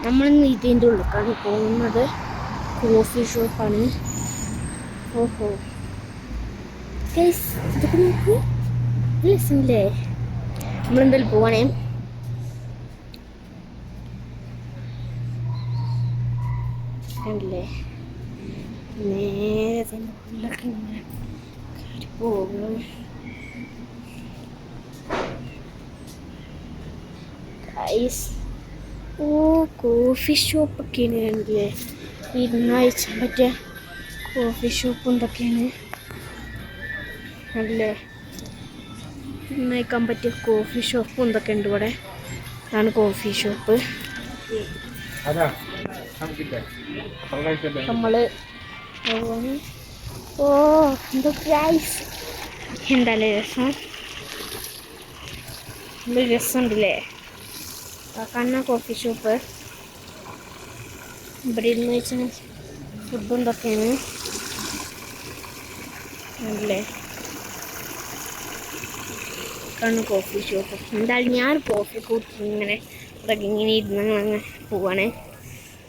നമ്മളിന്ന് ഇതിൻ്റെ ഉള്ളിലേക്കാണ് പോകുന്നത്. കോഫി ഷോപ്പാണ്. ഓഹോ ഗൈസ്, ഇതൊക്കെ നോക്ക്, രസമില്ലേ? നമ്മളെന്തായാലും പോവാണേ. കണ്ടില്ലേ, നേരെ അതിൻ്റെ ഉള്ളിലൊക്കെ ഇങ്ങനെ കയറി പോകും. ഗൈസ്, ഓ കോഫി ഷോപ്പൊക്കെയാണ്. കണ്ടില്ലേ, ഇരുന്നയച്ചാൻ പറ്റിയ കോഫി ഷോപ്പ് എന്തൊക്കെയാണ്. അല്ലേ, നയിക്കാൻ പറ്റിയ കോഫി ഷോപ്പ് എന്തൊക്കെ ഉണ്ട് ഇവിടെ. അതാണ് കോഫി ഷോപ്പ്. നമ്മള് ഓ എന്താ പ്രൈസ്, എന്താല്ലേ രസം, നല്ല രസമുണ്ടല്ലേ. കണ്ണ കോഫി ഷോപ്പ്. ഇവിടെ ഇരുന്ന് വെച്ചാൽ ഫുഡ് എന്തൊക്കെയാണ് അല്ലേ. കണ്ണ കോഫി ഷോപ്പ്. എന്തായാലും ഞാൻ കോഫി കുടിച്ച് ഇങ്ങനെ ഇങ്ങനെ ഇരുന്ന് അങ്ങനെ പോവാണേ.